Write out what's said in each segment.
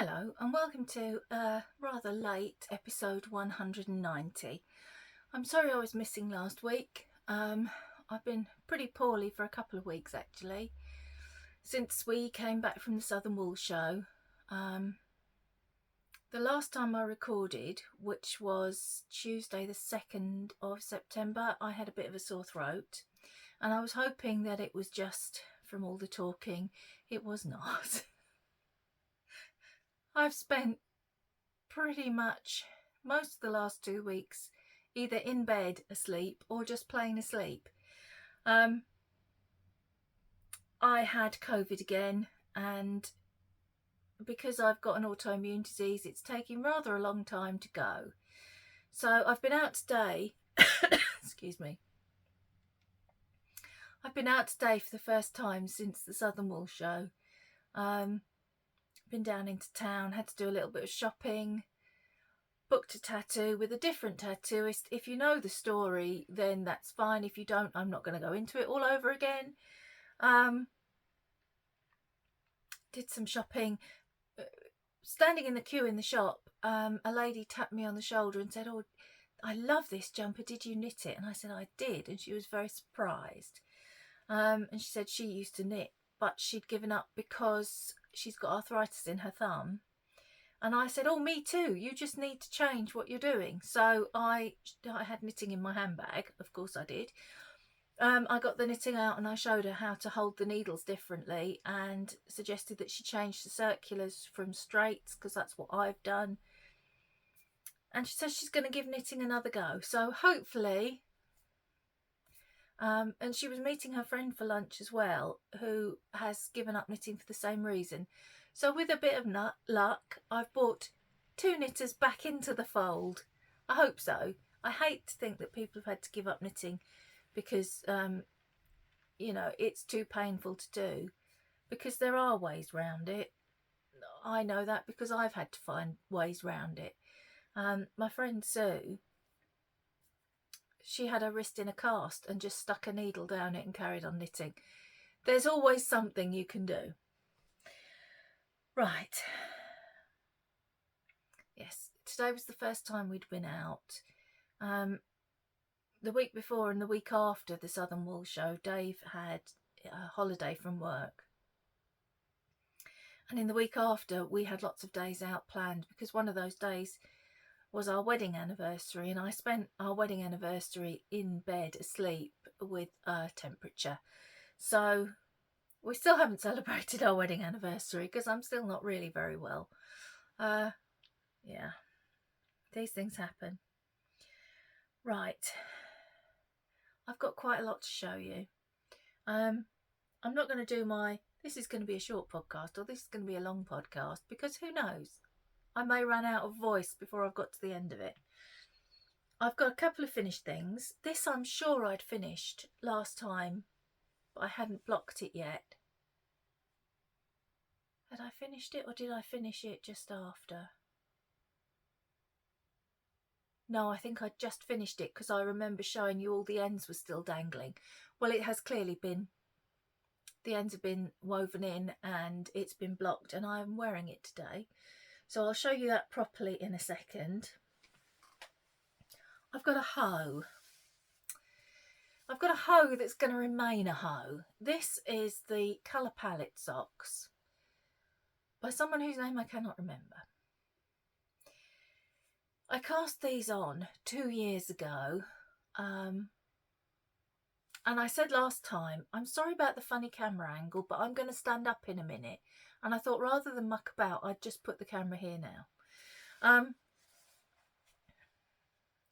Hello and welcome to a rather late episode 190. I'm sorry I was missing last week. I've been pretty poorly for a couple of weeks actually, since we came back from the Southern Wool Show. The last time I recorded, which was Tuesday the 2nd of September, I had a bit of a sore throat and I was hoping that it was just from all the talking. It was not. I've spent pretty much most of the last 2 weeks either in bed asleep or just plain asleep. I had COVID again, and because I've got an autoimmune disease, it's taking rather a long time to go. So I've been out today. Excuse me. I've been out today for the first time since the Southern Wool Show. Been down into town, had to do a little bit of shopping, booked a tattoo with a different tattooist. If you know the story, then that's fine. If you don't, I'm not going to go into it all over again. Did some shopping. Standing in the queue in the shop, a lady tapped me on the shoulder and said, "Oh, I love this jumper. Did you knit it?" And I said, "I did." And she was very surprised. And she said she used to knit, but she'd given up because she's got arthritis in her thumb. And I said, "Oh, me too. You just need to change what you're doing." So I had knitting in my handbag. Of course I did. I got the knitting out and I showed her how to hold the needles differently and suggested that she change the circulars from straights, because that's what I've done. And she says she's going to give knitting another go. So hopefully... and she was meeting her friend for lunch as well, who has given up knitting for the same reason. So with a bit of luck, I've brought 2 knitters back into the fold. I hope so. I hate to think that people have had to give up knitting because, you know, it's too painful to do, because there are ways round it. I know that because I've had to find ways round it. My friend Sue, she had her wrist in a cast and just stuck a needle down it and carried on knitting. There's always something you can do. Right. Yes, today was the first time we'd been out. The week before and the week after the Southern Wool Show, Dave had a holiday from work. And in the week after, we had lots of days out planned, because one of those days was our wedding anniversary, and I spent our wedding anniversary in bed asleep with a temperature. So we still haven't celebrated our wedding anniversary because I'm still not really very well. Yeah, these things happen. Right, I've got quite a lot to show you. I'm not going to do this is going to be a short podcast, or this is going to be a long podcast, because who knows? I may run out of voice before I've got to the end of it. I've got a couple of finished things. This I'm sure I'd finished last time, but I hadn't blocked it yet. Had I finished it, or did I finish it just after? No, I think I'd just finished it because I remember showing you all the ends were still dangling. Well, it has clearly been. The ends have been woven in and it's been blocked, and I'm wearing it today. So I'll show you that properly in a second. I've got a hoe. I've got a hoe that's going to remain a hoe. This is the Colour Palette socks by someone whose name I cannot remember. I cast these on 2 years ago, and I said last time, I'm sorry about the funny camera angle, but I'm going to stand up in a minute. And I thought rather than muck about, I'd just put the camera here now.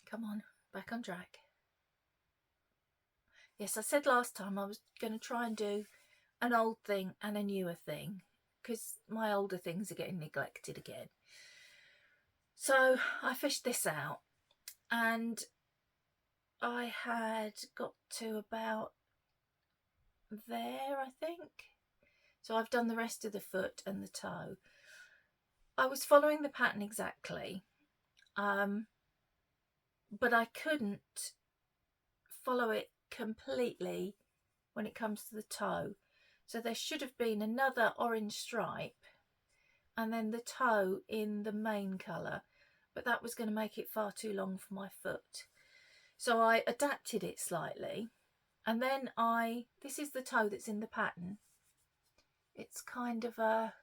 Come on, back on track. Yes, I said last time I was going to try and do an old thing and a newer thing, because my older things are getting neglected again. So I fished this out, and I had got to about there, I think. So I've done the rest of the foot and the toe. I was following the pattern exactly, but I couldn't follow it completely when it comes to the toe. So there should have been another orange stripe and then the toe in the main colour, but that was going to make it far too long for my foot. So I adapted it slightly, and then this is the toe that's in the pattern. It's kind of a,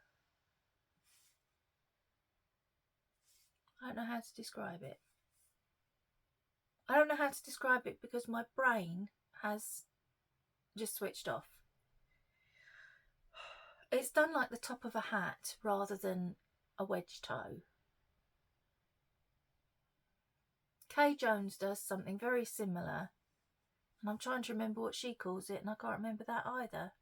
I don't know how to describe it. I don't know how to describe it because my brain has just switched off. It's done like the top of a hat rather than a wedge toe. Kay Jones does something very similar, and I'm trying to remember what she calls it, and I can't remember that either.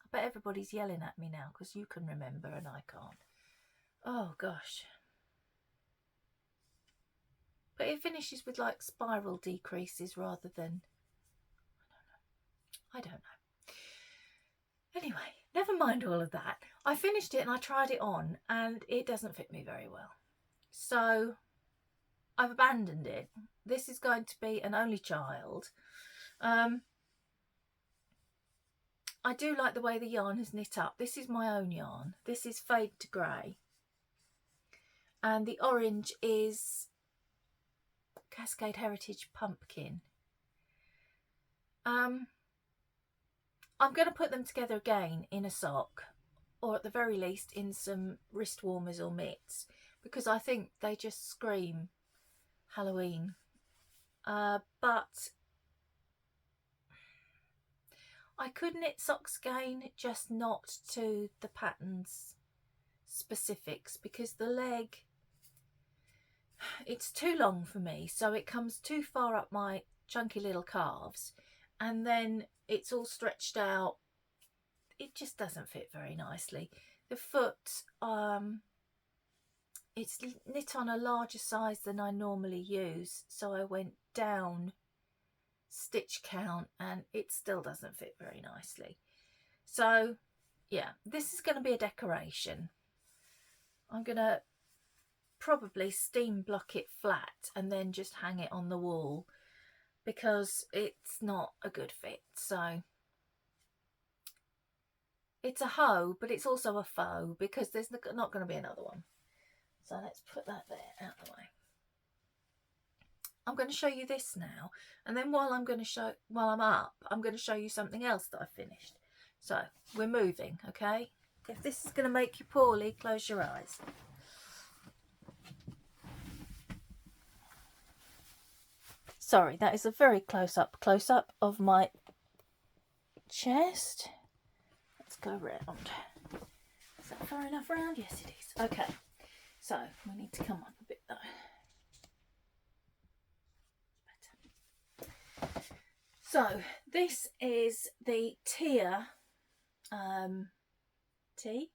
I bet everybody's yelling at me now because you can remember and I can't. Oh gosh. But it finishes with like spiral decreases rather than, I don't know. Anyway, never mind all of that. I finished it and I tried it on and it doesn't fit me very well. So I've abandoned it. This is going to be an only child. I do like the way the yarn has knit up. This is my own yarn. This is Fade to Grey. And the orange is Cascade Heritage Pumpkin. I'm going to put them together again in a sock, or at the very least in some wrist warmers or mitts, because I think they just scream Halloween. But I could knit socks again, just not to the pattern's specifics, because the leg, it's too long for me, so it comes too far up my chunky little calves, and then it's all stretched out. It just doesn't fit very nicely. The foot, it's knit on a larger size than I normally use, so I went down stitch count and it still doesn't fit very nicely. So yeah, this is going to be a decoration. I'm going to probably steam block it flat and then just hang it on the wall, because it's not a good fit. So it's a hoe, but it's also a faux, because there's not going to be another one. So let's put that there out of the way. I'm going to show you this now, and then while I'm up, I'm going to show you something else that I finished. So we're moving, okay? If this is going to make you poorly, close your eyes. Sorry, that is a very close up of my chest. Let's go round. Is that far enough round? Yes, it is. Okay, so we need to come up a bit though. So this is the Tia tea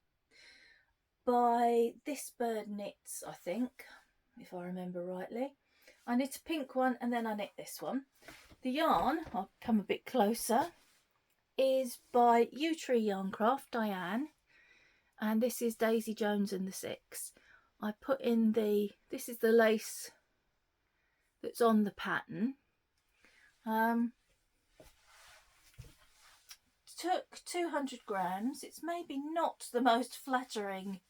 by This Bird Knits, I think, if I remember rightly. I knit a pink one and then I knit this one. The yarn, I'll come a bit closer, is by Yew Tree Yarncraft, Diane, and this is Daisy Jones and the Six. I put in this is the lace that's on the pattern. Took 200 grams. It's maybe not the most flattering,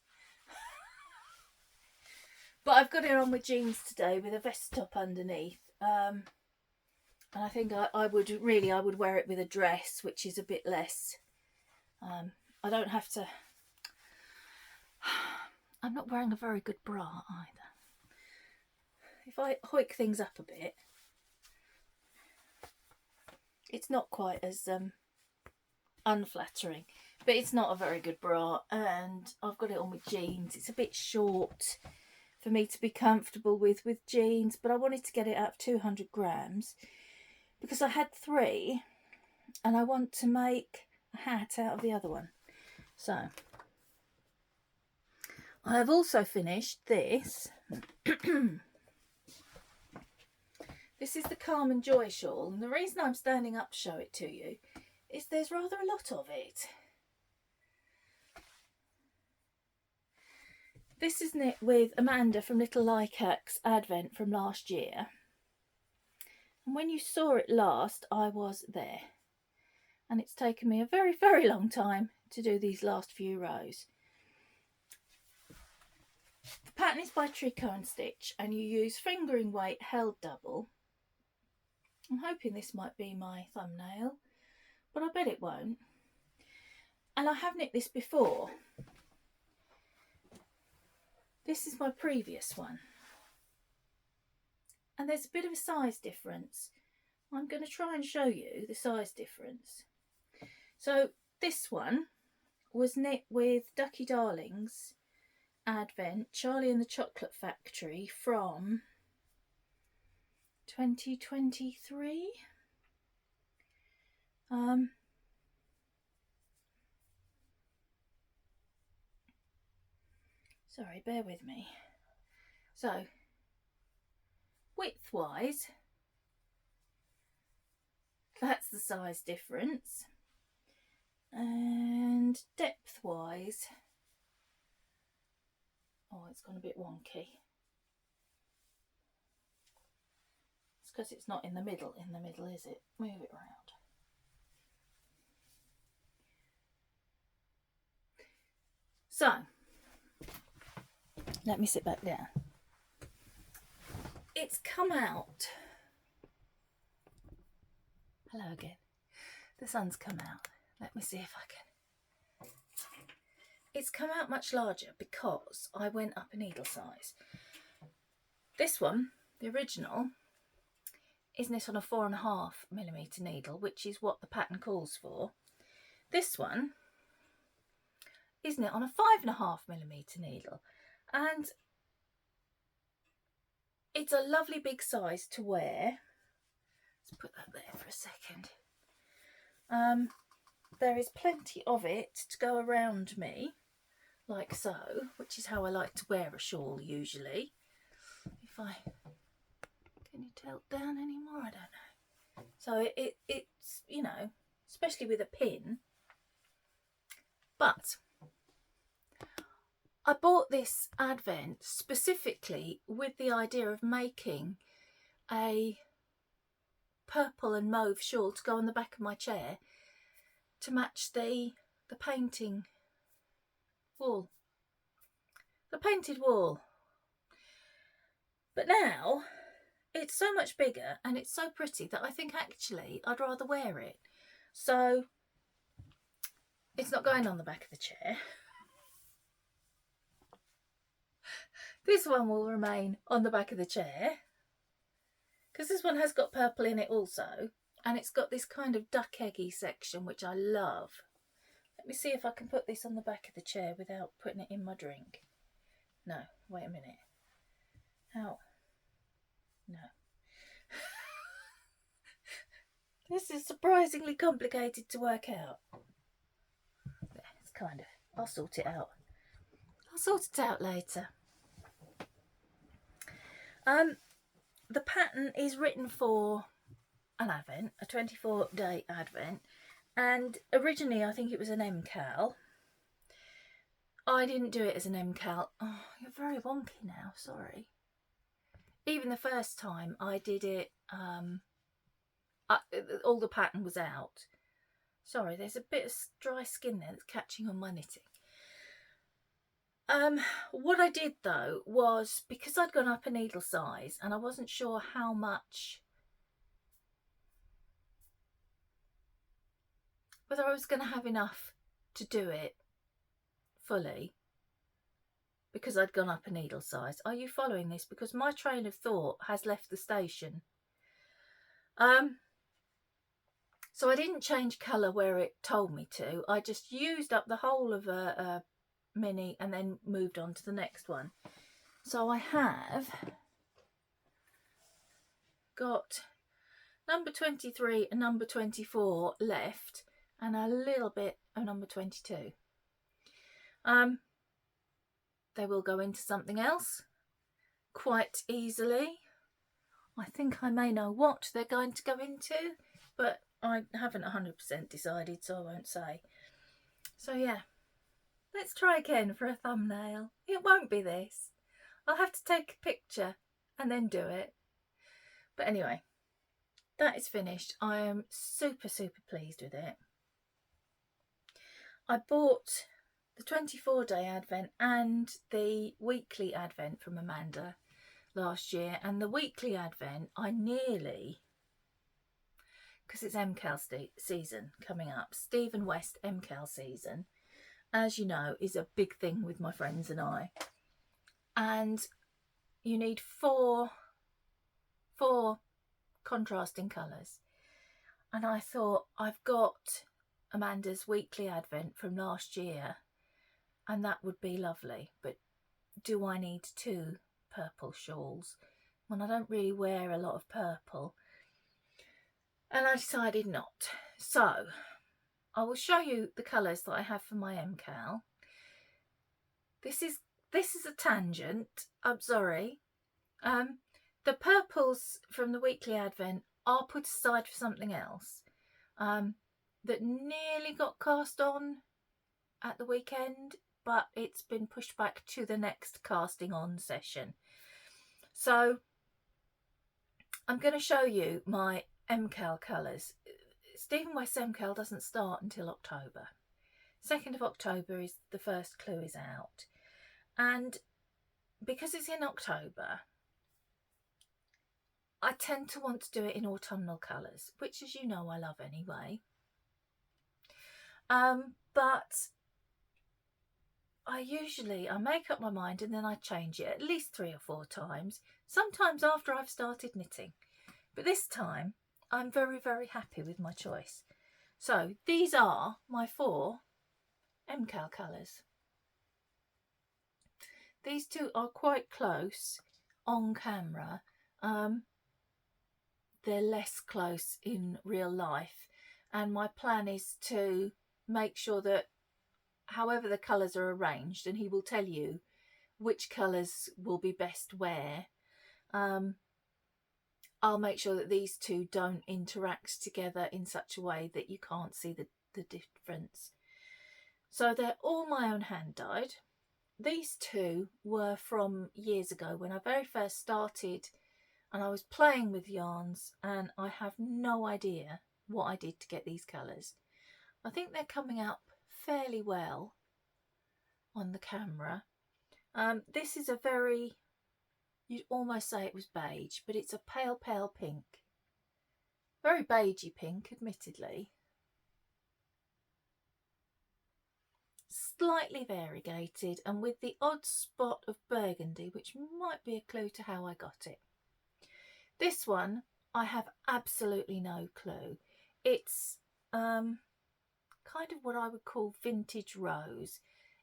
but I've got it on with jeans today with a vest top underneath. And I think I would wear it with a dress, which is a bit less. I don't have to. I'm not wearing a very good bra either. If I hoik things up a bit, it's not quite as unflattering, but it's not a very good bra, and I've got it on with jeans. It's a bit short for me to be comfortable with jeans, but I wanted to get it out of 200 grams because I had 3 and I want to make a hat out of the other one. So I have also finished this. This is the Calm and Joy shawl, and the reason I'm standing up to show it to you is there's rather a lot of it. This is knit with Amanda from Little Lycax Advent from last year. And when you saw it last, I was there. And it's taken me a very, very long time to do these last few rows. The pattern is by Tricot and Stitch, and you use fingering weight held double. I'm hoping this might be my thumbnail, but I bet it won't. And I have knit this before. This is my previous one. And there's a bit of a size difference. I'm going to try and show you the size difference. So this one was knit with Ducky Darling's Advent, Charlie and the Chocolate Factory from 2023. Sorry, bear with me. So, width-wise, that's the size difference. And depth-wise, oh, it's gone a bit wonky. It's because it's not in the middle. In the middle, is it? Move it around. So, let me sit back down. It's come out. Hello again. The sun's come out. Let me see if I can. It's come out much larger because I went up a needle size. This one, the original, is knit on a 4.5mm needle, which is what the pattern calls for. This one is knit on a 5.5mm needle, and it's a lovely big size to wear. Let's put that there for a second. There is plenty of it to go around me, like so, which is how I like to wear a shawl usually. If I can you tilt down anymore? I don't know. So it's, you know, especially with a pin. But I bought this Advent specifically with the idea of making a purple and mauve shawl to go on the back of my chair to match the painting wall, the painted wall. But now it's so much bigger and it's so pretty that I think actually I'd rather wear it. So it's not going on the back of the chair. This one will remain on the back of the chair because this one has got purple in it also, and it's got this kind of duck eggy section which I love. Let me see if I can put this on the back of the chair without putting it in my drink. No, wait a minute. How? No. This is surprisingly complicated to work out. There, it's kind of, I'll sort it out. I'll sort it out later. The pattern is written for an Advent, a 24-day Advent, and originally I think it was an MCAL. I didn't do it as an MCAL. Oh, you're very wonky now, sorry. Even the first time I did it, all the pattern was out. Sorry, there's a bit of dry skin there that's catching on my knitting. What I did though was, because I'd gone up a needle size and I wasn't sure how much, whether I was going to have enough to do it fully, because I'd gone up a needle size. Are you following this? Because my train of thought has left the station. So I didn't change colour where it told me to. I just used up the whole of a mini and then moved on to the next one. So I have got number 23 and number 24 left, and a little bit of number 22. They will go into something else quite easily. I think I may know what they're going to go into, but I haven't 100% decided, so I won't say. So yeah, let's try again for a thumbnail. It won't be this. I'll have to take a picture and then do it. But anyway, that is finished. I am super, super pleased with it. I bought the 24-day advent and the weekly advent from Amanda last year, and the weekly advent I nearly, because it's MCAL season coming up, Stephen West MCAL season, as you know, is a big thing with my friends and I, and you need four contrasting colours, and I thought, I've got Amanda's weekly advent from last year and that would be lovely, but do I need 2 purple shawls when I don't really wear a lot of purple? And I decided not. So I will show you the colours that I have for my MCAL. This is a tangent, I'm sorry. The purples from the weekly advent are put aside for something else that nearly got cast on at the weekend, but it's been pushed back to the next casting on session. So I'm going to show you my MCAL colours. Stephen West MCAL doesn't start until October. 2nd of October is the first clue is out, and because it's in October, I tend to want to do it in autumnal colours, which, as you know, I love anyway. But I make up my mind and then I change it at least 3 or 4 times, sometimes after I've started knitting. But this time I'm very, very happy with my choice. So these are my 4 MCAL colours. These 2 are quite close on camera. They're less close in real life, and my plan is to make sure that however the colours are arranged, and he will tell you which colours will be best where, I'll make sure that these 2 don't interact together in such a way that you can't see the difference. So they're all my own hand dyed. These 2 were from years ago when I very first started and I was playing with yarns, and I have no idea what I did to get these colours. I think they're coming up fairly well on the camera. This is a very, you'd almost say it was beige, but it's a pale pink. Very beigey pink, admittedly. Slightly variegated and with the odd spot of burgundy, which might be a clue to how I got it. This one, I have absolutely no clue. It's kind of what I would call vintage rose.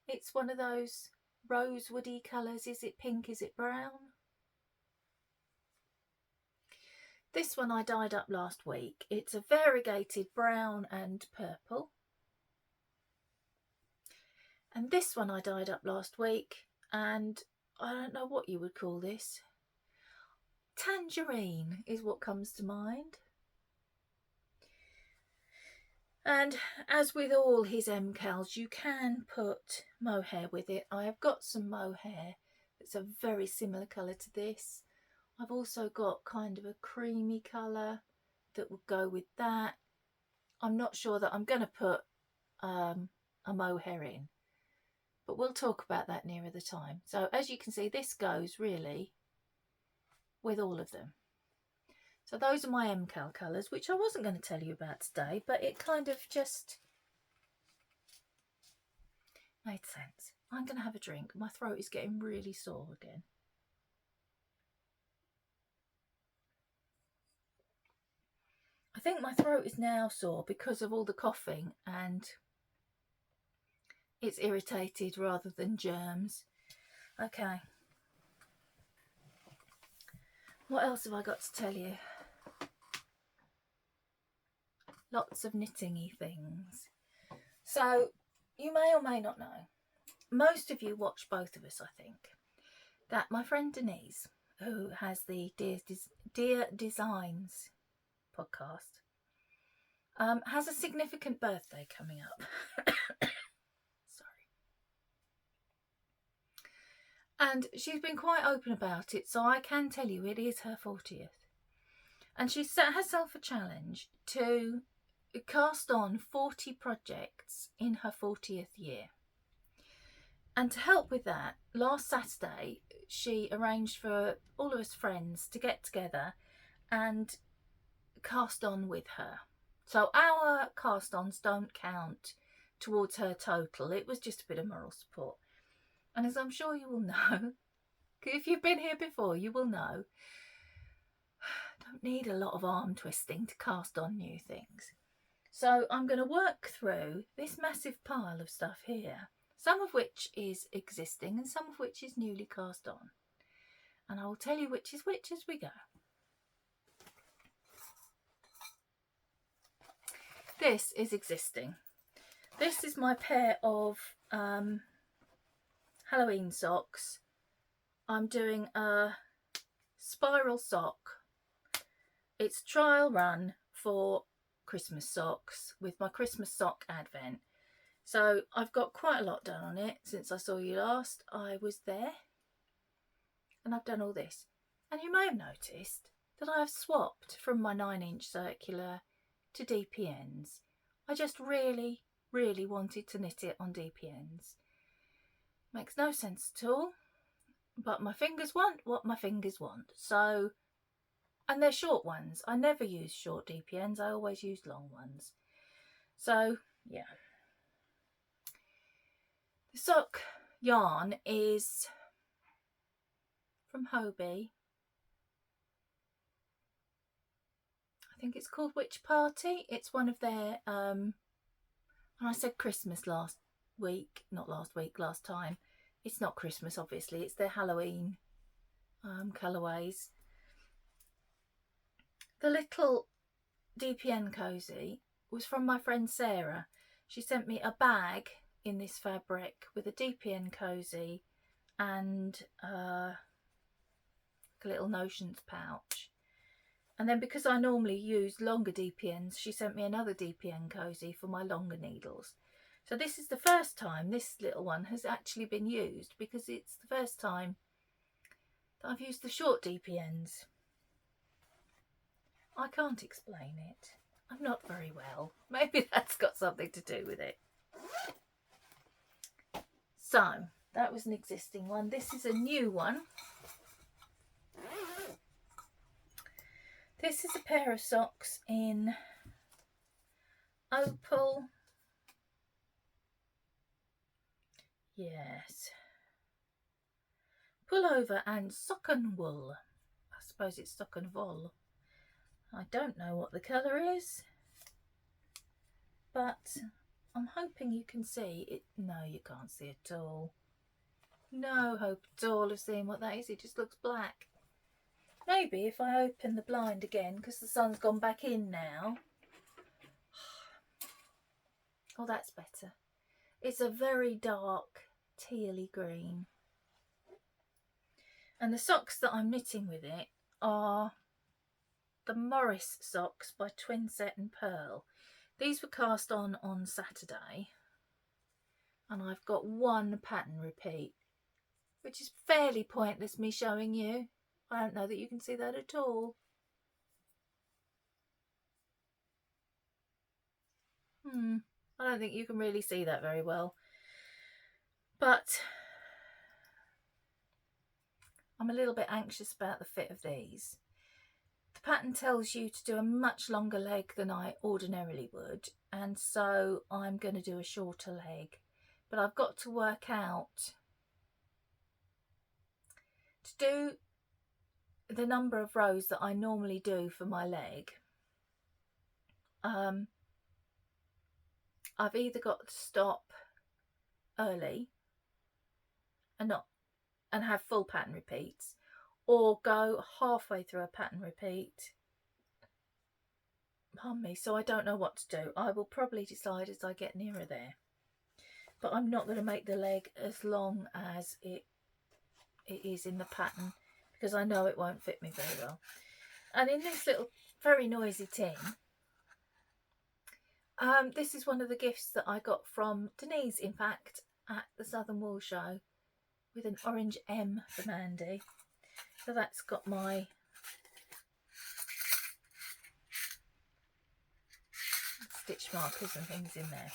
It's one of those rosewoody colours. Is it pink? Is it brown? This one I dyed up last week. It's a variegated brown and purple. And this one I dyed up last week, and I don't know what you would call this. Tangerine is what comes to mind. And as with all his MCALs, you can put mohair with it. I have got some mohair that's a very similar colour to this. I've also got kind of a creamy colour that will go with that. I'm not sure that I'm going to put a mohair in, but we'll talk about that nearer the time. So as you can see, this goes really with all of them. So those are my MCAL colours, which I wasn't going to tell you about today, but it kind of just made sense. I'm going to have a drink. My throat is getting really sore again. I think my throat is now sore because of all the coughing, and it's irritated rather than germs. Okay. What else have I got to tell you? Lots of knitting-y things. So you may or may not know, most of you watch both of us, I think, that my friend Denise, who has the Dear Designs podcast, has a significant birthday coming up. Sorry. And she's been quite open about it, so I can tell you it is her 40th. And she set herself a challenge to cast on 40 projects in her 40th year. And to help with that, last Saturday she arranged for all of us friends to get together and cast on with her. So our cast-ons don't count towards her total. It was just a bit of moral support. And as I'm sure you will know, if you've been here before, you will know, don't need a lot of arm twisting to cast on new things. So I'm going to work through this massive pile of stuff here, some of which is existing and some of which is newly cast on. And I will tell you which is which as we go. This is existing. This is my pair of Halloween socks. I'm doing a spiral sock. It's trial run for Christmas socks with my Christmas sock advent. So I've got quite a lot done on it since I saw you last. I was there and I've done all this. And you may have noticed that I have swapped from my 9-inch circular to DPNs. I just really wanted to knit it on DPNs. Makes no sense at all, but my fingers want what my fingers want. So, and they're short ones. I never use short DPNs, I always use long ones. So yeah, the sock yarn is from Hobie. I think it's called Witch Party. It's one of their, and I said Christmas last time. It's not Christmas, obviously. It's their Halloween colourways. The little DPN cozy was from my friend Sarah. She sent me a bag in this fabric with a DPN cozy and a little notions pouch. And then because I normally use longer DPNs, she sent me another DPN cozy for my longer needles. So this is the first time this little one has actually been used, because it's the first time that I've used the short DPNs. I can't explain it. I'm not very well. Maybe that's got something to do with it. So that was an existing one. This is a new one. This is a pair of socks in opal. Yes. Pullover and socken wool. I suppose it's socken wool. I don't know what the colour is, but I'm hoping you can see it. No, you can't see at all. No hope at all of seeing what that is. It just looks black. Maybe if I open the blind again, because the sun's gone back in now. Oh, that's better. It's a very dark tealy green. And the socks that I'm knitting with it are the Morris socks by Twinset and Pearl. These were cast on Saturday. And I've got one pattern repeat, which is fairly pointless me showing you. I don't know that you can see that at all. I don't think you can really see that very well. But I'm a little bit anxious about the fit of these. The pattern tells you to do a much longer leg than I ordinarily would, and so I'm going to do a shorter leg. But I've got to work out to do the number of rows that I normally do for my leg. I've either got to stop early and have full pattern repeats, or go halfway through a pattern repeat. Pardon me, so I don't know what to do. I will probably decide as I get nearer there. But I'm not going to make the leg as long as it is in the pattern, because I know it won't fit me very well. And in this little very noisy tin, this is one of the gifts that I got from Denise, in fact, at the Southern Wool Show, with an orange M for Mandy. So that's got my stitch markers and things in there.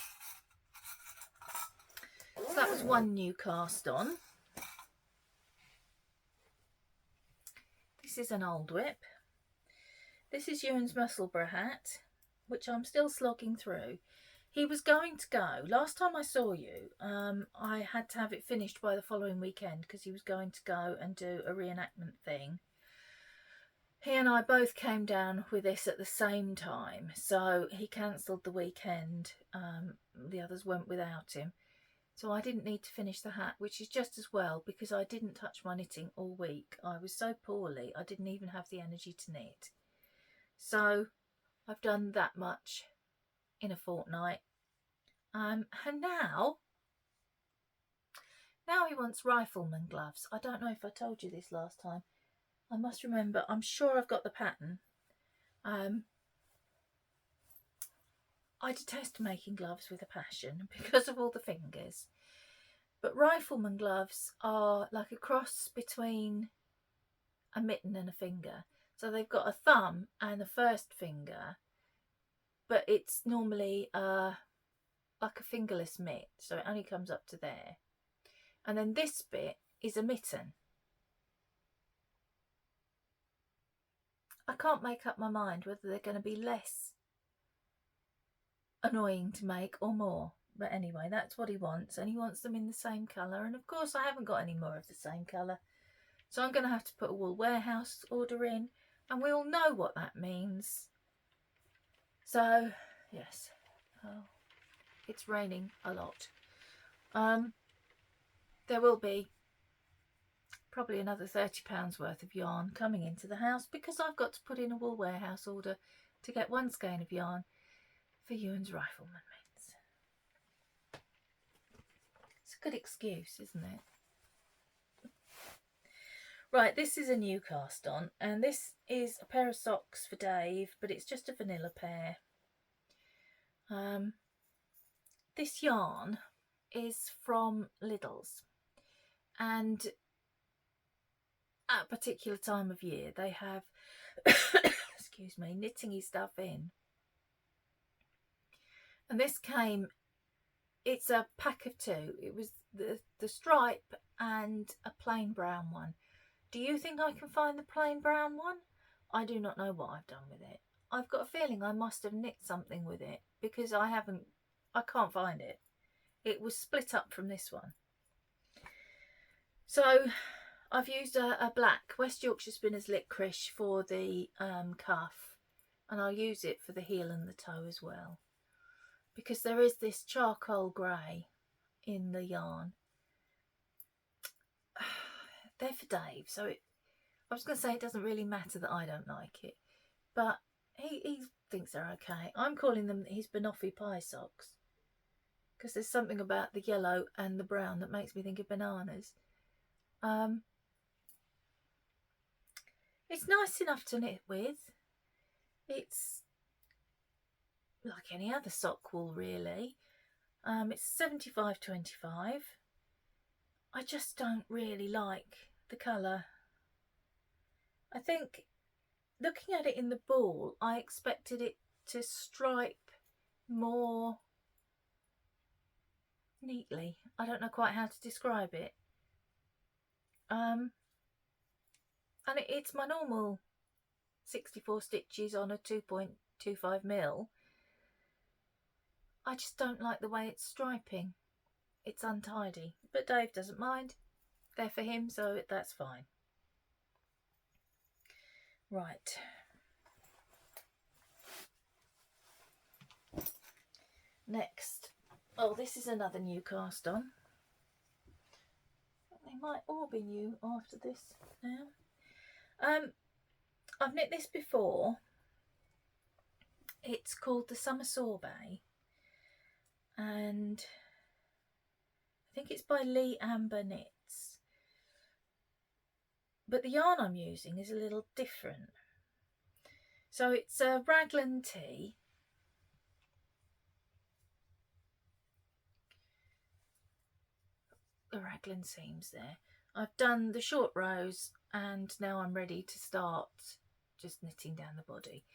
So that was one new cast on. This is an old whip. This is Ewan's Musselburgh hat, which I'm still slogging through. He was going to go. Last time I saw you, I had to have it finished by the following weekend because he was going to go and do a reenactment thing. He and I both came down with this at the same time, so he cancelled the weekend. The others went without him. So I didn't need to finish the hat, which is just as well because I didn't touch my knitting all week. I was so poorly, I didn't even have the energy to knit. So I've done that much in a fortnight. And now he wants rifleman gloves. I don't know if I told you this last time. I must remember, I'm sure I've got the pattern. I detest making gloves with a passion because of all the fingers. But rifleman gloves are like a cross between a mitten and a finger. So they've got a thumb and a first finger, but it's normally like a fingerless mitt, so it only comes up to there. And then this bit is a mitten. I can't make up my mind whether they're going to be less annoying to make or more. But anyway, that's what he wants, and he wants them in the same colour. And of course I haven't got any more of the same colour. So I'm going to have to put a wool warehouse order in, and we all know what that means. So, yes. Oh, it's raining a lot. There will be probably another £30 worth of yarn coming into the house because I've got to put in a wool warehouse order to get one skein of yarn for Ewan's rifleman mitts. It's a good excuse, isn't it? Right, this is a new cast on, and this is a pair of socks for Dave, but it's just a vanilla pair. This yarn is from Lidl's, and at a particular time of year they have excuse me, knitting-y stuff in, and this came, it's a pack of two. It was the stripe and a plain brown one. Do you think I can find the plain brown one? I do not know what I've done with it. I've got a feeling I must have knit something with it because I can't find it. It was split up from this one. So I've used a black West Yorkshire Spinners Licorice for the cuff, and I'll use it for the heel and the toe as well, because there is this charcoal grey in the yarn. They're for Dave, so I was going to say it doesn't really matter that I don't like it, but he thinks they're okay. I'm calling them his banoffee pie socks because there's something about the yellow and the brown that makes me think of bananas. It's nice enough to knit with. It's like any other sock wool, really. It's 75/25. I just don't really like the colour. I think looking at it in the ball, I expected it to stripe more neatly. I don't know quite how to describe it. And it's my normal 64 stitches on a 2.25mm. I just don't like the way it's striping. It's untidy, but Dave doesn't mind. They're for him, so that's fine. Right. Next. Oh, this is another new cast on. They might all be new after this now. I've knit this before. It's called the Summer Sorbet, and I think it's by Lee Amber Knits. But the yarn I'm using is a little different. So it's a raglan tee. The raglan seams there. I've done the short rows and now I'm ready to start just knitting down the body.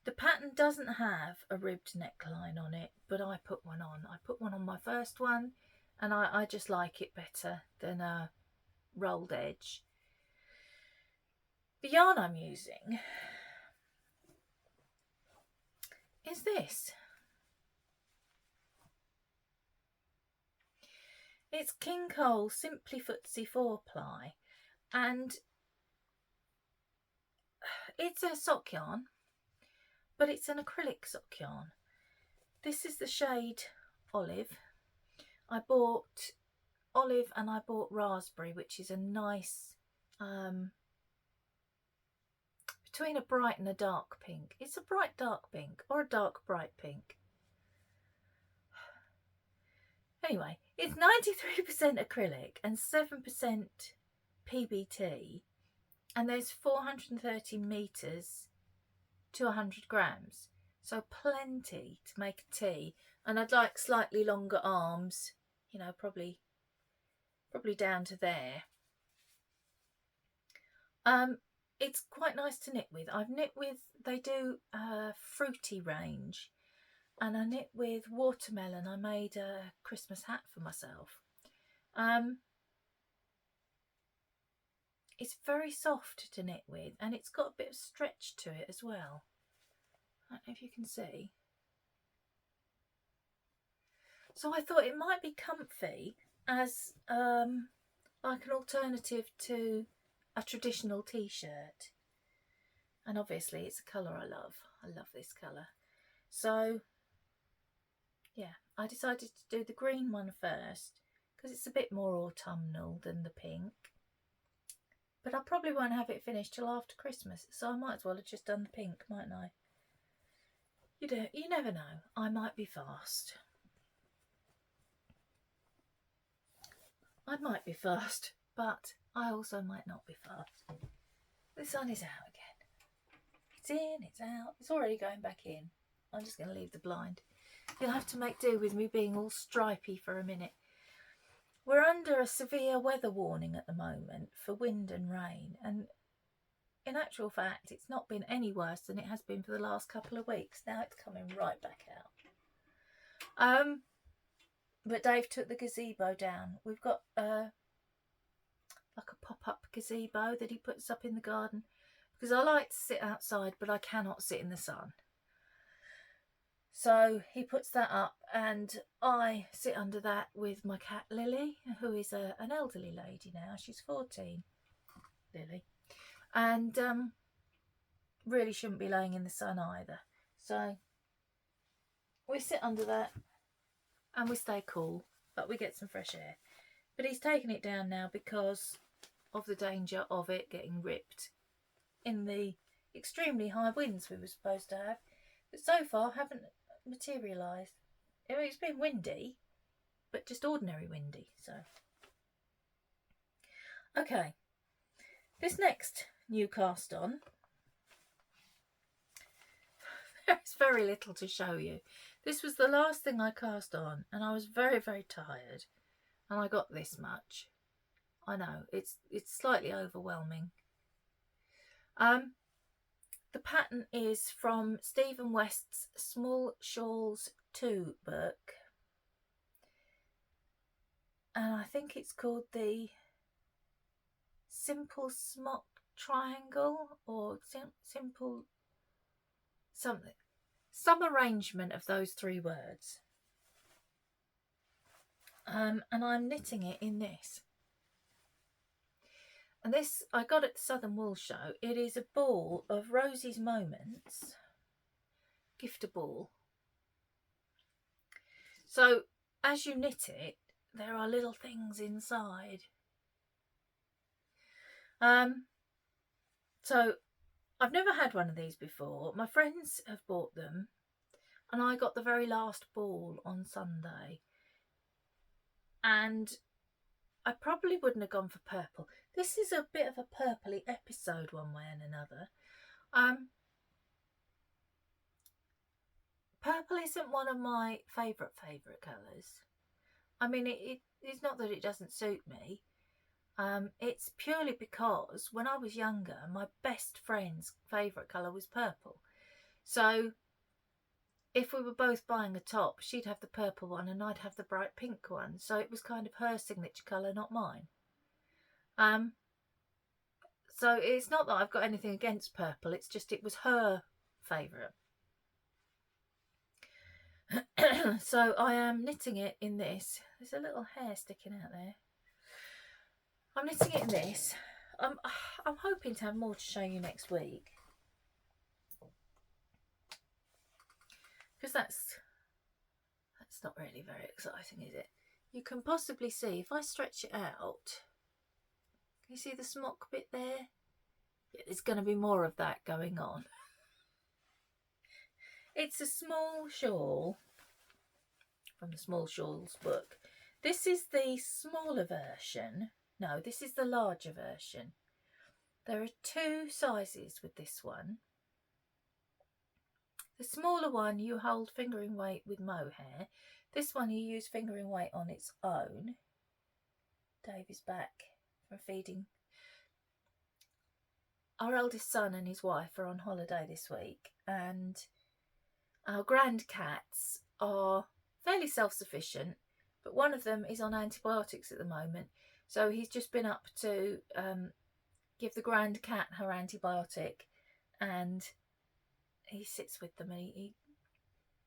The pattern doesn't have a ribbed neckline on it, but I put one on. I put one on my first one, and I just like it better than a rolled edge. The yarn I'm using is this. It's King Cole Simply Footsie 4-ply, and it's a sock yarn, but it's an acrylic sock yarn. This is the shade Olive. I bought Olive and I bought Raspberry, which is a nice between a bright and a dark pink. It's a bright dark pink or a dark bright pink. Anyway, it's 93% acrylic and 7% PBT, and there's 430 meters to 100 grams, so plenty to make a tea. And I'd like slightly longer arms, you know, probably down to there. It's quite nice to knit with. I've knit with, they do a fruity range, and I knit with watermelon. I made a Christmas hat for myself. It's very soft to knit with, and it's got a bit of stretch to it as well. I don't know if you can see. So I thought it might be comfy as like an alternative to a traditional t-shirt. And obviously it's a colour I love. I love this colour. So yeah, I decided to do the green one first because it's a bit more autumnal than the pink. But I probably won't have it finished till after Christmas, so I might as well have just done the pink, mightn't I? You never know. I might be fast. I might be fast, but I also might not be fast. The sun is out again. It's in, it's out. It's already going back in. I'm just going to leave the blind. You'll have to make do with me being all stripy for a minute. We're under a severe weather warning at the moment for wind and rain, and in actual fact it's not been any worse than it has been for the last couple of weeks. Now it's coming right back out. But Dave took the gazebo down. We've got like a pop-up gazebo that he puts up in the garden, because I like to sit outside but I cannot sit in the sun. So he puts that up and I sit under that with my cat Lily, who is an elderly lady now. She's 14, Lily. And really shouldn't be laying in the sun either. So we sit under that and we stay cool, but we get some fresh air. But he's taken it down now because of the danger of it getting ripped in the extremely high winds we were supposed to have, that so far haven't materialised. I mean, it's been windy, but just ordinary windy. So okay, this next new cast on, there's very little to show you. This was the last thing I cast on and I was very, very tired, and I got this much. I know it's slightly overwhelming. The pattern is from Stephen West's Small Shawls 2 book, and I think it's called the Simple Smock Triangle, or simple something, some arrangement of those three words. And I'm knitting it in this. And this I got at the Southern Wool Show. It is a ball of Rosie's Moments, gifter ball. So as you knit it, there are little things inside. So I've never had one of these before. My friends have bought them, and I got the very last ball on Sunday. And I probably wouldn't have gone for purple. This is a bit of a purpley episode one way and another. Purple isn't one of my favourite colours. I mean, it's not that it doesn't suit me. It's purely because when I was younger, my best friend's favourite colour was purple. So if we were both buying a top, she'd have the purple one and I'd have the bright pink one. So it was kind of her signature colour, not mine. So it's not that I've got anything against purple, it's just it was her favourite. So I am knitting it in this. There's a little hair sticking out there. I'm knitting it in this. I'm hoping to have more to show you next week. Because that's not really very exciting, is it? You can possibly see, if I stretch it out, can you see the smock bit there? Yeah, there's going to be more of that going on. It's a small shawl from the Small Shawls book. This is the smaller version. No, this is the larger version. There are two sizes with this one. The smaller one you hold fingering weight with mohair. This one you use fingering weight on its own. Dave is back from feeding. Our eldest son and his wife are on holiday this week, and our grand cats are fairly self-sufficient, but one of them is on antibiotics at the moment, so he's just been up to give the grand cat her antibiotic, and he sits with them and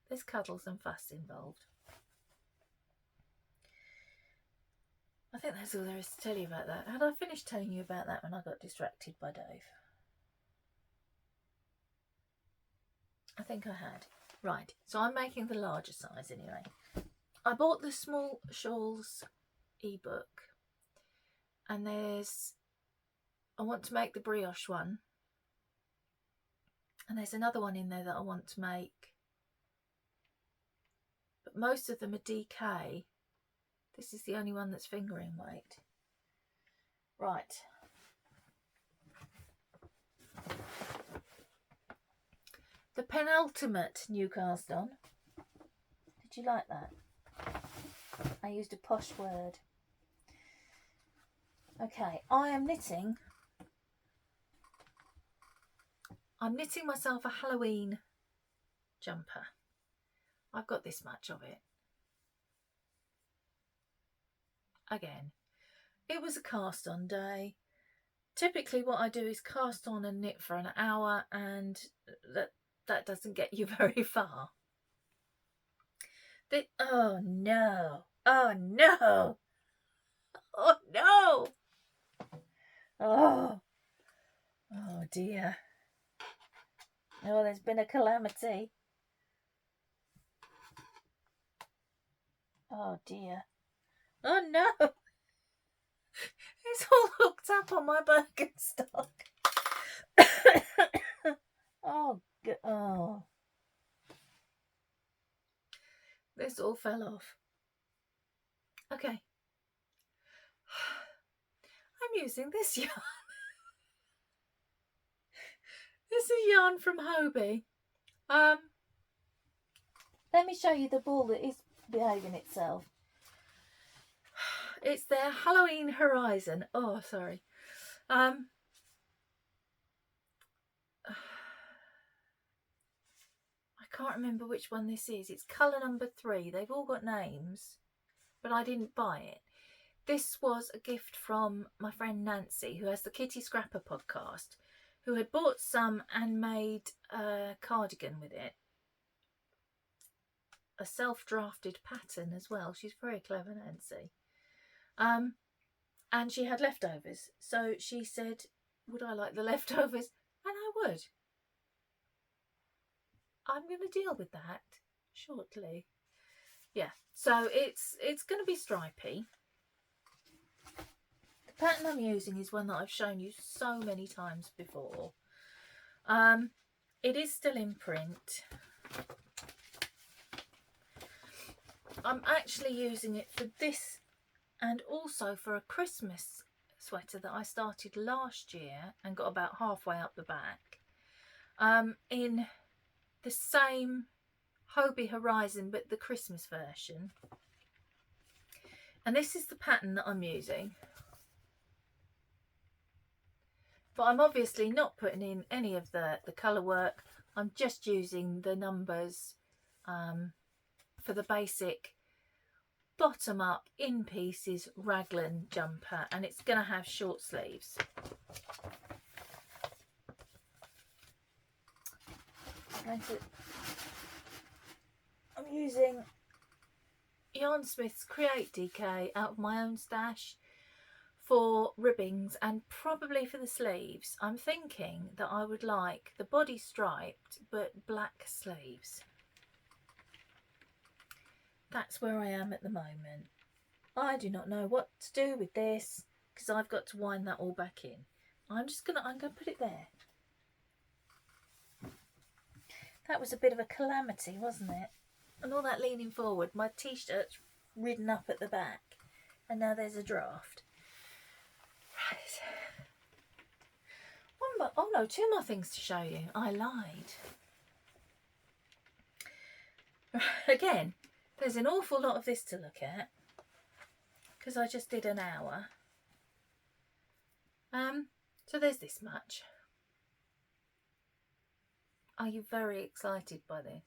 there's cuddles and fuss involved. I think that's all there is to tell you about that. Had I finished telling you about that when I got distracted by Dave? I think I had. Right, so I'm making the larger size anyway. I bought the Small Shawls ebook, and I want to make the brioche one, and there's another one in there that I want to make, but most of them are DK. This is the only one that's fingering weight. Right. The penultimate new cast on. Did you like that? I used a posh word. Okay, I'm knitting myself a Halloween jumper. I've got this much of it. Again, it was a cast on day. Typically what I do is cast on and knit for an hour, and that doesn't get you very far. Oh no, oh no, oh no, oh dear. Oh, there's been a calamity. Oh dear. Oh no. It's all hooked up on my Birkenstock. Oh. This all fell off. Okay. I'm using this yarn. This is yarn from Hobie. Let me show you the ball that is behaving itself. It's their Halloween Horizon. Oh, sorry. I can't remember which one this is. It's colour number 3. They've all got names, but I didn't buy it. This was a gift from my friend Nancy, who has the Kitty Scrapper podcast, who had bought some and made a cardigan with it. A self-drafted pattern as well. She's very clever, Nancy. And she had leftovers. So she said, would I like the leftovers? And I would. I'm going to deal with that shortly. Yeah, so it's going to be stripy. The pattern I'm using is one that I've shown you so many times before. It is still in print. I'm actually using it for this and also for a Christmas sweater that I started last year and got about halfway up the back. In the same Hobie Horizon, but the Christmas version. And this is the pattern that I'm using. But I'm obviously not putting in any of the colour work. I'm just using the numbers for the basic bottom up in pieces raglan jumper, and it's going to have short sleeves. I'm using Yarnsmith's Create DK out of my own stash for ribbings and probably for the sleeves. I'm thinking that I would like the body striped but black sleeves. That's where I am at the moment. I do not know what to do with this because I've got to wind that all back in. I'm gonna put it there. That was a bit of a calamity, wasn't it? And all that leaning forward, my t-shirt's ridden up at the back, and now there's a draft. Right. One more, oh no, two more things to show you. I lied. Again, there's an awful lot of this to look at because I just did an hour. So there's this much. Are you very excited by this?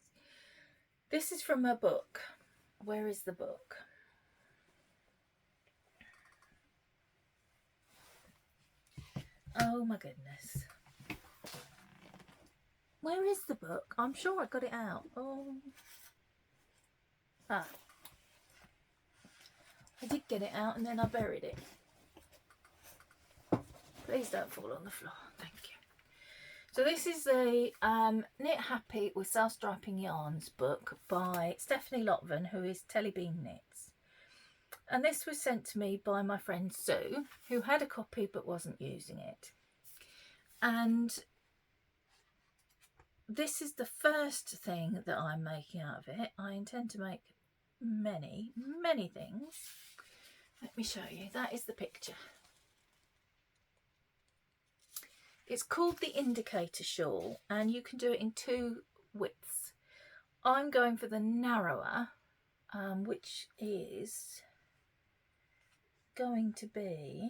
This is from a book. Where is the book? Oh my goodness. Where is the book? I'm sure I got it out. Oh. Ah. I did get it out and then I buried it. Please don't fall on the floor. Thank you. So this is the Knit Happy with Self-Striping Yarns book by Stephanie Lotven, who is Tellybean Knits. And this was sent to me by my friend Sue, who had a copy but wasn't using it. And this is the first thing that I'm making out of it. I intend to make many, many things. Let me show you. That is the picture. It's called the Indicator Shawl, and you can do it in two widths. I'm going for the narrower, which is going to be,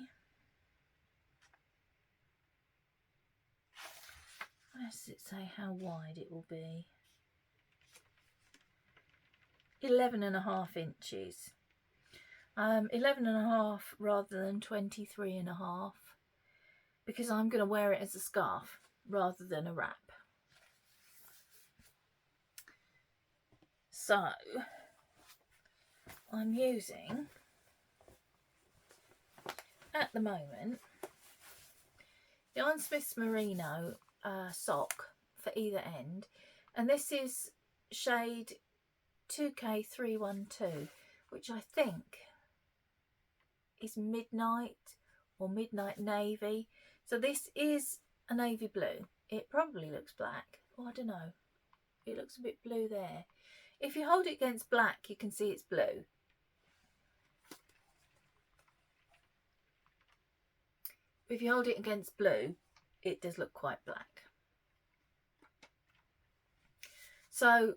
where does it say how wide it will be? 11.5 inches. 11.5 rather than 23.5. Because I'm going to wear it as a scarf rather than a wrap. So I'm using, at the moment, Yarnsmith's Merino sock for either end, and this is shade 2K312, which I think is Midnight or Midnight Navy. So this is a navy blue. It probably looks black. Oh, I don't know. It looks a bit blue there. If you hold it against black, you can see it's blue. If you hold it against blue, it does look quite black. So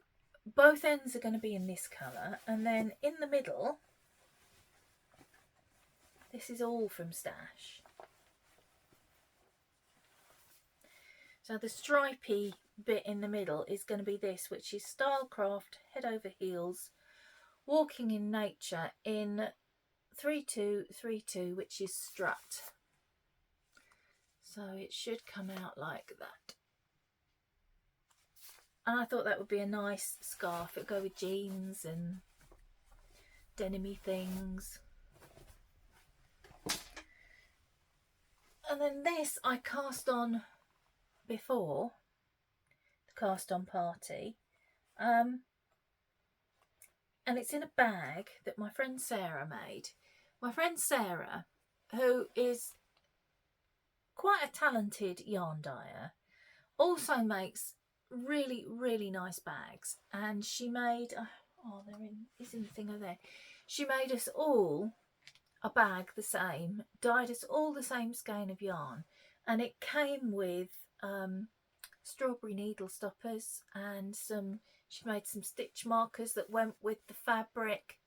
both ends are going to be in this colour, and then in the middle, this is all from Stash. So the stripy bit in the middle is going to be this, which is Stylecraft Head Over Heels Walking in Nature in 3232, which is Strut. So it should come out like that. And I thought that would be a nice scarf. It'd go with jeans and denim-y things. And then this I cast on before the cast on party, and it's in a bag that my friend Sarah made. My friend Sarah, who is quite a talented yarn dyer, also makes really, really nice bags, and she made is in the thing over there. She made us all a bag the same, dyed us all the same skein of yarn, and it came with strawberry needle stoppers and she made some stitch markers that went with the fabric.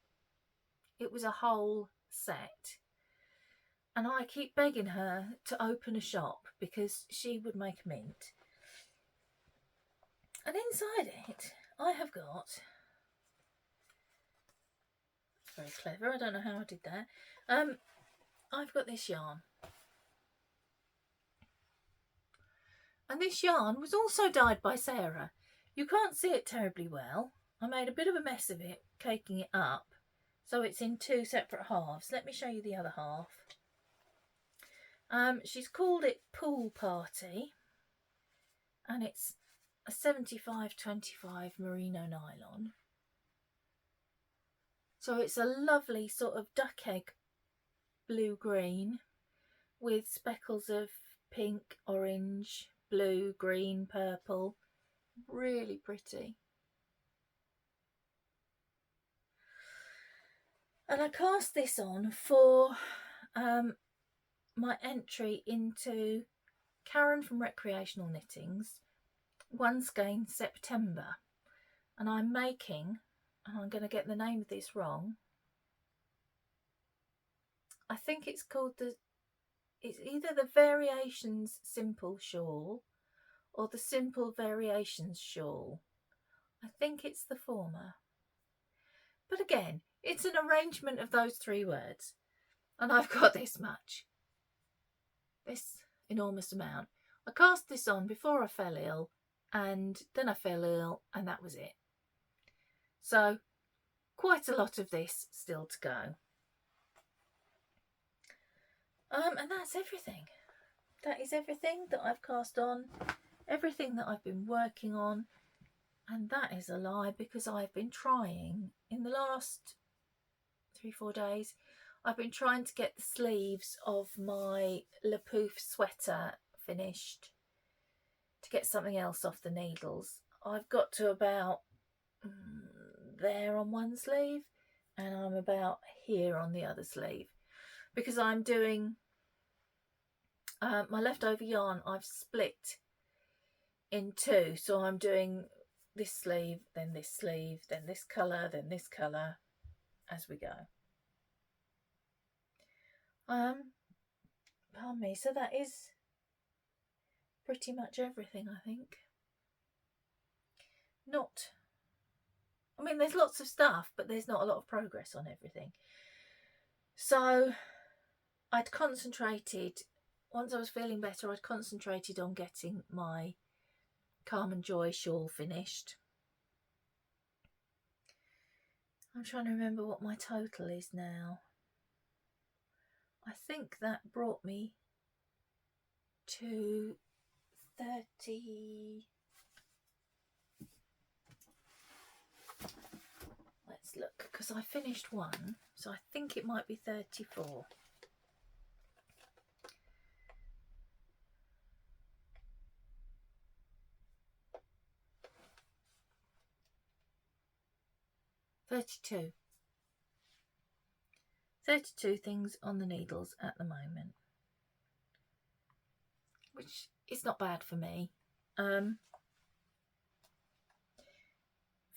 It was a whole set, and I keep begging her to open a shop because she would make a mint. And inside it, I have got, very clever, I don't know how I did that, I've got this yarn. And this yarn was also dyed by Sarah. You can't see it terribly well. I made a bit of a mess of it, caking it up, so it's in two separate halves. Let me show you the other half. She's called it Pool Party, and it's a 75-25 merino nylon. So it's a lovely sort of duck egg blue-green with speckles of pink, orange, blue, green, purple. Really pretty. And I cast this on for my entry into Karen from Recreational Knittings once again September, and I'm making, and I'm going to get the name of this wrong, I think it's called it's either the Variations Simple Shawl or the Simple Variations Shawl. I think it's the former, but again it's an arrangement of those three words, and I've got this much, this enormous amount. I cast this on before I fell ill, and then I fell ill, and that was it. So quite a lot of this still to go. And that's everything. That is everything that I've cast on, everything that I've been working on, and that is a lie because I've been trying in the last 3-4 days. I've been trying to get the sleeves of my Le Pouf sweater finished, to get something else off the needles. I've got to about there on one sleeve, and I'm about here on the other sleeve, because I'm doing my leftover yarn I've split in two, so I'm doing this sleeve, then this colour, then this colour as we go. Pardon me, so that is pretty much everything, I think. I mean, there's lots of stuff, but there's not a lot of progress on everything. So I'd concentrated, once I was feeling better, I'd concentrated on getting my Calm and Joy shawl finished. I'm trying to remember what my total is now. I think that brought me to 30... Let's look, because I finished one, so I think it might be 34. $32 things on the needles at the moment, which is not bad for me. For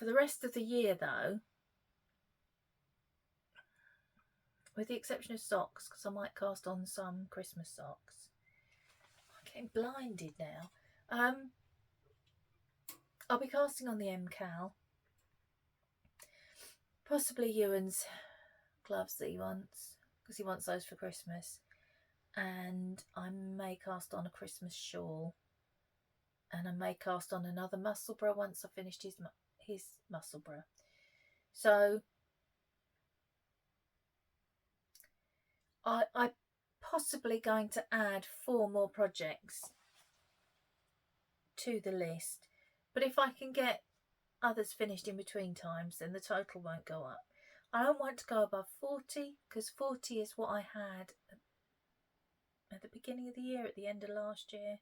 the rest of the year though, with the exception of socks, because I might cast on some Christmas socks. I'm getting blinded now. I'll be casting on the MCAL. Possibly Ewan's gloves that he wants, because he wants those for Christmas. And I may cast on a Christmas shawl. And I may cast on another Musselburgh once I've finished his Musselburgh. So I'm possibly going to add 4 more projects to the list. But if I can get others finished in between times, then the total won't go up. I don't want to go above 40, because 40 is what I had at the beginning of the year, at the end of last year.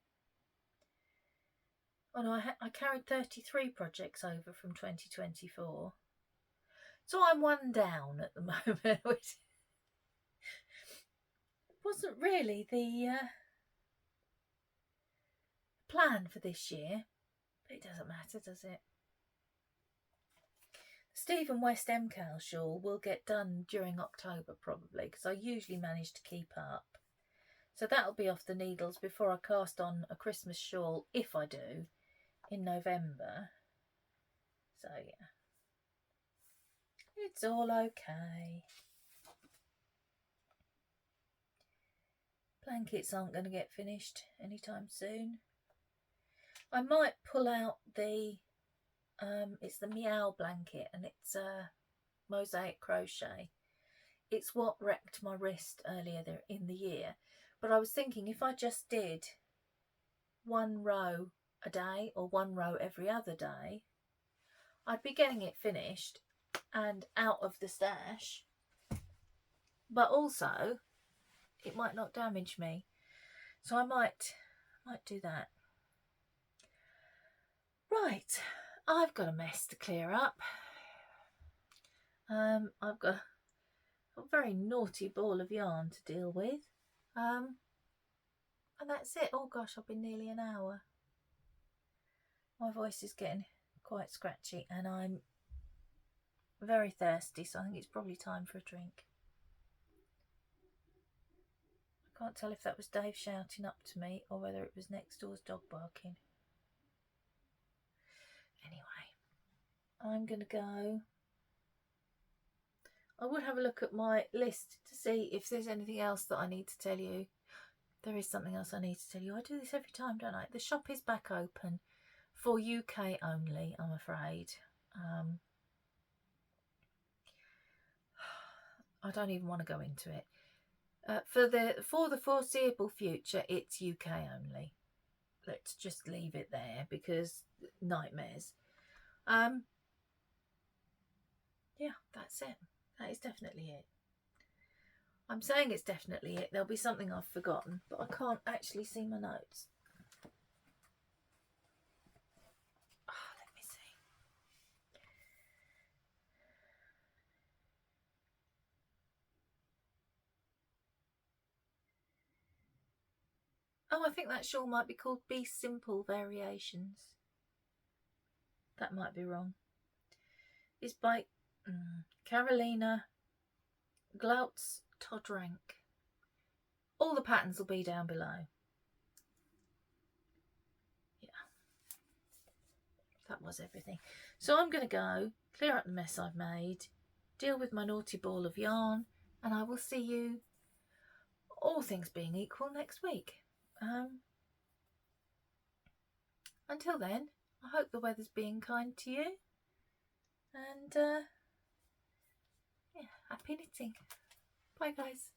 Oh no, I carried 33 projects over from 2024. So I'm one down at the moment, which wasn't really the plan for this year. But it doesn't matter, does it? Stephen West MCAL shawl will get done during October probably, because I usually manage to keep up. So that'll be off the needles before I cast on a Christmas shawl, if I do, in November. So yeah, it's all okay. Blankets aren't going to get finished anytime soon. I might pull out the, it's the MCAL blanket, and it's mosaic crochet. It's what wrecked my wrist earlier in the year. But I was thinking if I just did one row a day or one row every other day, I'd be getting it finished and out of the stash. But also, it might not damage me. So I might do that. Right, I've got a mess to clear up. I've got a very naughty ball of yarn to deal with. And that's it. Oh gosh, I've been nearly an hour. My voice is getting quite scratchy and I'm very thirsty, so I think it's probably time for a drink. I can't tell if that was Dave shouting up to me or whether it was next door's dog barking. Anyway, I'm going to go. I would have a look at my list to see if there's anything else that I need to tell you. There is something else I need to tell you. I do this every time, don't I? The shop is back open for UK only, I'm afraid. I don't even want to go into it. For the foreseeable future, it's UK only. Let's just leave it there because nightmares. Yeah, that's it. That is definitely it. I'm saying it's definitely it. There'll be something I've forgotten, but I can't actually see my notes. Oh, let me see. Oh, I think that shawl might be called Be Simple Variations. That might be wrong. It's by Carolina Glautz Todrank. All the patterns will be down below. Yeah. That was everything. So I'm going to go clear up the mess I've made, deal with my naughty ball of yarn, and I will see you, all things being equal, next week. Until then, I hope the weather's being kind to you, and yeah, happy knitting. Bye guys.